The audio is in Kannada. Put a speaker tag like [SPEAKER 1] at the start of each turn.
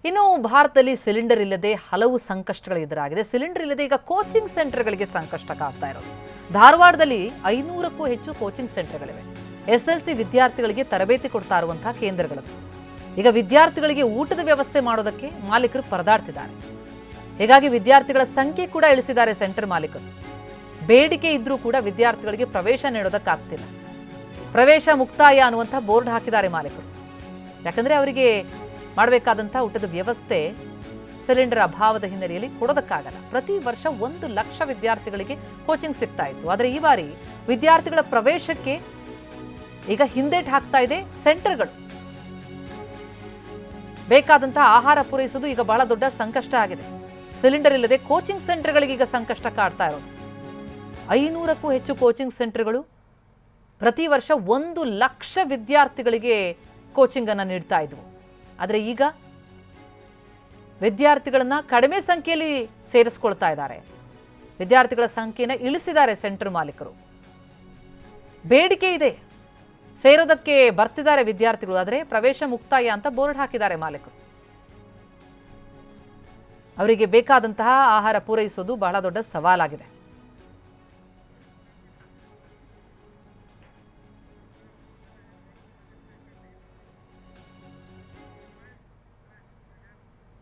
[SPEAKER 1] ಇನ್ನು ಭಾರತದಲ್ಲಿ ಸಿಲಿಂಡರ್ ಇಲ್ಲದೆ ಹಲವು ಸಂಕಷ್ಟಗಳು ಎದುರಾಗಿದೆ. ಸಿಲಿಂಡರ್ ಇಲ್ಲದೆ ಈಗ ಕೋಚಿಂಗ್ ಸೆಂಟರ್ಗಳಿಗೆ ಸಂಕಷ್ಟ ಕಾಡ್ತಾ ಇರೋದು. ಧಾರವಾಡದಲ್ಲಿ 500ಕ್ಕೂ ಹೆಚ್ಚು ಕೋಚಿಂಗ್ ಸೆಂಟರ್ಗಳಿವೆ. ಎಸ್ಎಲ್ಸಿ ವಿದ್ಯಾರ್ಥಿಗಳಿಗೆ ತರಬೇತಿ ಕೊಡ್ತಾ ಇರುವಂತಹ ಕೇಂದ್ರಗಳು. ಈಗ ವಿದ್ಯಾರ್ಥಿಗಳಿಗೆ ಊಟದ ವ್ಯವಸ್ಥೆ ಮಾಡೋದಕ್ಕೆ ಮಾಲೀಕರು ಪರದಾಡ್ತಿದ್ದಾರೆ. ಹೀಗಾಗಿ ವಿದ್ಯಾರ್ಥಿಗಳ ಸಂಖ್ಯೆ ಕೂಡ ಇಳಿಸಿದ್ದಾರೆ ಸೆಂಟರ್ ಮಾಲೀಕರು. ಬೇಡಿಕೆ ಇದ್ರೂ ಕೂಡ ವಿದ್ಯಾರ್ಥಿಗಳಿಗೆ ಪ್ರವೇಶ ನೀಡೋದಕ್ಕಾಗ್ತಿಲ್ಲ. ಪ್ರವೇಶ ಮುಕ್ತಾಯ ಅನ್ನುವಂಥ ಬೋರ್ಡ್ ಹಾಕಿದ್ದಾರೆ ಮಾಲೀಕರು. ಯಾಕಂದ್ರೆ ಅವರಿಗೆ ಮಾಡಬೇಕಾದಂಥ ಊಟದ ವ್ಯವಸ್ಥೆ ಸಿಲಿಂಡರ್ ಅಭಾವದ ಹಿನ್ನೆಲೆಯಲ್ಲಿ ಕೊಡೋದಕ್ಕಾಗಲ್ಲ. ಪ್ರತಿ ವರ್ಷ 1 ಲಕ್ಷ ವಿದ್ಯಾರ್ಥಿಗಳಿಗೆ ಕೋಚಿಂಗ್ ಸಿಗ್ತಾ ಇತ್ತು. ಆದರೆ ಈ ಬಾರಿ ವಿದ್ಯಾರ್ಥಿಗಳ ಪ್ರವೇಶಕ್ಕೆ ಈಗ ಹಿಂದೇಟು ಹಾಕ್ತಾ ಇದೆ ಸೆಂಟರ್ಗಳು. ಬೇಕಾದಂತಹ ಆಹಾರ ಪೂರೈಸೋದು ಈಗ ಬಹಳ ದೊಡ್ಡ ಸಂಕಷ್ಟ ಆಗಿದೆ. ಸಿಲಿಂಡರ್ ಇಲ್ಲದೆ ಕೋಚಿಂಗ್ ಸೆಂಟರ್ಗಳಿಗೆ ಈಗ ಸಂಕಷ್ಟ ಕಾಡ್ತಾ ಇರೋದು. 500ಕ್ಕೂ ಹೆಚ್ಚು ಕೋಚಿಂಗ್ ಸೆಂಟರ್ಗಳು ಪ್ರತಿ ವರ್ಷ 1 ಲಕ್ಷ ವಿದ್ಯಾರ್ಥಿಗಳಿಗೆ ಕೋಚಿಂಗ್ ಅನ್ನು ನೀಡ್ತಾ ಇದ್ವು. ಆದರೆ ಈಗ ವಿದ್ಯಾರ್ಥಿಗಳನ್ನ ಕಡಿಮೆ ಸಂಖ್ಯೆಯಲ್ಲಿ ಸೇರಿಸ್ಕೊಳ್ತಾ ಇದ್ದಾರೆ. ವಿದ್ಯಾರ್ಥಿಗಳ ಸಂಖ್ಯೆಯನ್ನು ಇಳಿಸಿದ್ದಾರೆ ಸೆಂಟರ್ ಮಾಲೀಕರು. ಬೇಡಿಕೆ ಇದೆ, ಸೇರೋದಕ್ಕೆ ಬರ್ತಿದ್ದಾರೆ ವಿದ್ಯಾರ್ಥಿಗಳು. ಆದರೆ ಪ್ರವೇಶ ಮುಕ್ತಾಯ ಅಂತ ಬೋರ್ಡ್ ಹಾಕಿದ್ದಾರೆ ಮಾಲೀಕರು. ಅವರಿಗೆ ಬೇಕಾದಂತಹ ಆಹಾರ ಪೂರೈಸೋದು ಬಹಳ ದೊಡ್ಡ ಸವಾಲಾಗಿದೆ.